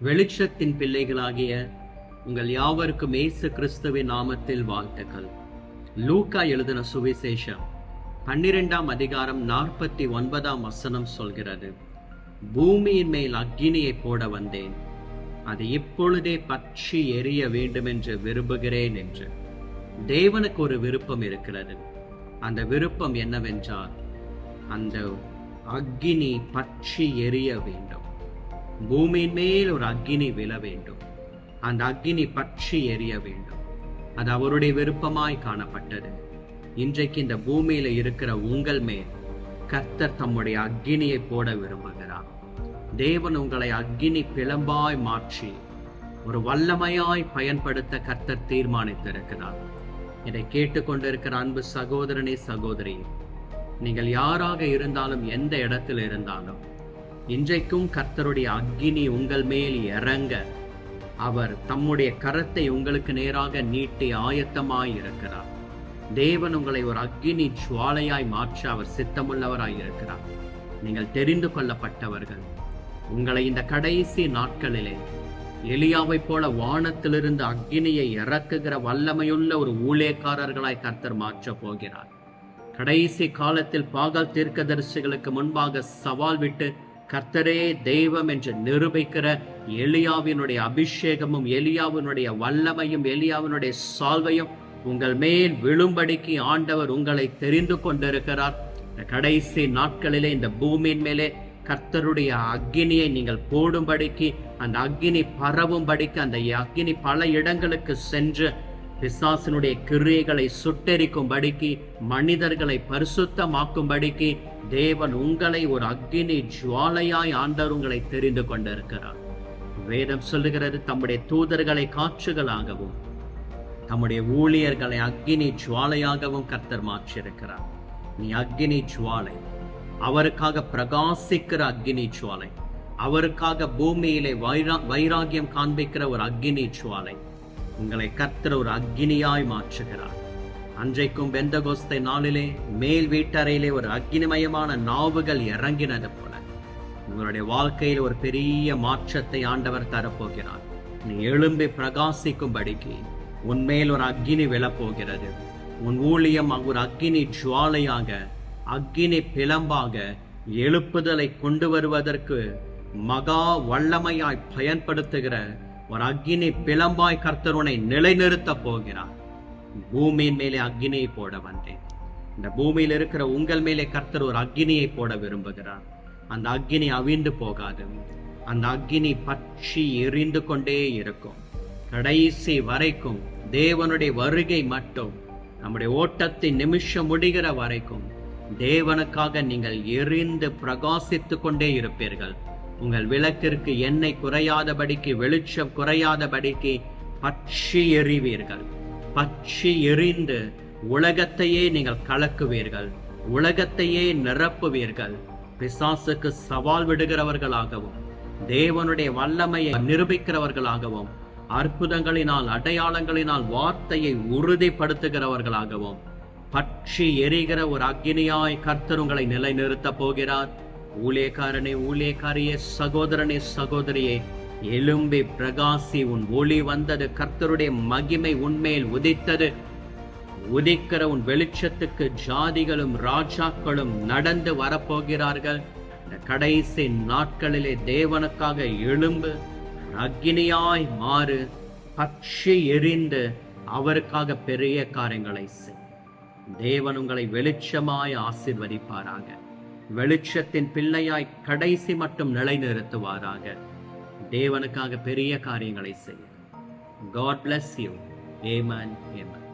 வெளிச்சத்தின் பிள்ளைகளாகிய உங்கள் யாவருக்கும் இயேசு கிறிஸ்துவின் நாமத்தில் வாழ்த்துக்கள். லூக்கா எழுதின சுவிசேஷம் 12ஆம் அதிகாரம் 49ஆம் வசனம் சொல்கிறது, பூமியின் மேல் அக்கினியை போட வந்தேன், அது இப்பொழுதே பற்றி எரிய வேண்டும் என்று விரும்புகிறேன் என்று. தேவனுக்கு ஒரு விருப்பம் இருக்கிறது. அந்த விருப்பம் என்னவென்றால், அந்த அக்கினி பற்றி எரிய வேண்டும். பூமியின் மேல் ஒரு அக்கினி விழ வேண்டும். அந்த அக்கினி பற்றி எரிய வேண்டும். அது அவருடைய விருப்பமாய் காணப்பட்டது. இன்றைக்கு இந்த பூமியில இருக்கிற உங்கள் மேல் கர்த்தர் தம்முடைய அக்கினியை போட விரும்புகிறார். தேவன் உங்களை அக்கினி பிளம்பாய் மாற்றி ஒரு வல்லமையாய் பயன்படுத்த கர்த்தர் தீர்மானித்திருக்கிறார். இதை கேட்டுக்கொண்டிருக்கிற அன்பு சகோதரனே, சகோதரியே, நீங்கள் யாராக இருந்தாலும், எந்த இடத்தில் இருந்தாலும், இன்றைக்கும் கர்த்தருடைய அக்கினி உங்கள் மேல் இறங்க அவர் தம்முடைய கரத்தை உங்களுக்கு நேராக நீட்டி ஆயத்தமாய் இருக்கிறார். தேவன் உங்களை ஒரு அக்கினி ஜுவாலையாய் மாற்ற அவர் சித்தமுள்ளவராய் இருக்கிறார். நீங்கள் தெரிந்து கொள்ளப்பட்டவர்கள். உங்களை இந்த கடைசி நாட்களிலே எலியாவை போல வானத்திலிருந்து அக்கினியை இறக்குகிற வல்லமையுள்ள ஒரு ஊழியக்காரர்களாய் கர்த்தர் மாற்ற போகிறார். கடைசி காலத்தில் பாகால் தீர்க்கதரிசிகளுக்கு முன்பாக சவால் விட்டு கர்த்தரே தெய்வம் என்று நிரூபிக்கிற எலியாவினுடைய அபிஷேகமும், எலியாவினுடைய வல்லமையும், எலியாவினுடைய சால்வையும் உங்கள் மேல் விழும்படிக்கு ஆண்டவர் உங்களை தெரிந்து கொண்டிருக்கிறார். கடைசி நாட்களிலே இந்த பூமியின் மேலே கர்த்தருடைய அக்கினியை நீங்கள் போடும்படிக்கு, அந்த அக்கினி பரவும்படிக்கு, அந்த அக்கினி பல இடங்களுக்கு சென்று பிசாசினுடைய கிரியைகளை சுட்டெரிக்கும்படிக்கு, மனிதர்களை பரிசுத்தமாக்கும்படிக்கு தேவன் உங்களை ஒரு அக்கினி ஜுவாலையாய் ஆண்டவர் உங்களை தெரிந்து கொண்டிருக்கிறார். வேதம் சொல்லுகிறது, தம்முடைய தூதர்களை காற்றுகளாகவும் தம்முடைய ஊழியர்களை அக்கினி ஜுவாலையாகவும் கர்த்தர் மாற்றியிருக்கிறார். நீ அக்கினி ஜுவாலை, அவருக்காக பிரகாசிக்கிற அக்கினி ஜுவாலை, அவருக்காக பூமியிலே வைராகியம் காண்பிக்கிற ஒரு அக்கினி ஜுவாலை. உங்களை கர்த்தர் ஒரு அக்கினியாய் மாற்றுகிறார். அன்றைக்கும் பெந்தகோஸ்தை நாளிலே மேல் வீட்டறையிலே ஒரு அக்கினிமயமான நாவுகள் இறங்கினது போல உங்களுடைய வாழ்க்கையில் ஒரு பெரிய மாற்றத்தை ஆண்டவர் தரப்போகிறார். நீ எழும்பி பிரகாசிக்கும்படிக்கு உன்மேல் ஒரு அக்கினி விழப்போகிறது. உன் ஊழியம் ஒரு அக்கினி ஜுவாலையாக, அக்கினி பிளம்பாக எழுப்புதலை கொண்டு வருவதற்கு மகா வல்லமையாய் பயன்படுத்துகிற ஒரு அக்கினி பிளம்பாய் கர்த்தர் உன்னை நிலைநிறுத்த போகிறார். பூமியின் மேலே அக்கினியை போட வந்தேன். இந்த பூமியில் இருக்கிற உங்கள் மேலே கர்த்தர் ஒரு அக்கினியை போட விரும்புகிறார். அந்த அக்கினி அவிந்து போகாது. அந்த அக்கினி பற்றி எரிந்து கொண்டே இருக்கும். கடைசி வரைக்கும், தேவனுடைய வருகை மட்டும், நம்முடைய ஓட்டத்தின் நிமிஷம் முடிகிற வரைக்கும் தேவனுக்காக நீங்கள் எரிந்து பிரகாசித்து கொண்டே இருப்பீர்கள். உங்கள் விளக்கிற்கு எண்ணெய் குறையாதபடிக்கு, வெளிச்சம் குறையாதபடிக்கு பற்றி எறிவீர்கள். பற்றி எரிந்து உலகத்தையே நீங்கள் கலக்குவீர்கள். உலகத்தையே நிரப்புவீர்கள். பிசாசுக்கு சவால் விடுகிறவர்களாகவும், தேவனுடைய வல்லமையை நிரூபிக்கிறவர்களாகவும், அற்புதங்களினால், அடையாளங்களினால் வார்த்தையை உறுதிப்படுத்துகிறவர்களாகவும் பற்றி எரிகிற ஒரு அக்கினியாய் கர்த்தர் உங்களை நிலைநிறுத்த போகிறார். ஊழியக்காரனே, ஊழியக்காரியே, சகோதரனே, சகோதரியே, எழும்பி பிரகாசி. உன் ஒளி வந்தது. கர்த்தருடைய மகிமை உன்மேல் உதித்தது. உதிக்கிற உன் வெளிச்சத்துக்கு ஜாதிகளும் ராஜாக்களும் நடந்து வரப்போகிறார்கள். இந்த கடைசி நாட்களிலே தேவனுக்காக எழும்பு, அக்கினியாய் மாறு, பற்றி எரிந்து அவருக்காக பெரிய காரியங்களை செய். தேவன் உங்களை வெளிச்சமாய் ஆசீர்வதிப்பாராக. வெளிச்சத்தின் பிள்ளையாய் கடைசி மட்டும் நிலைநிறுத்துவாராக. தேவனுக்காக பெரிய காரியங்களை செய்ய. God bless you. Amen. Amen.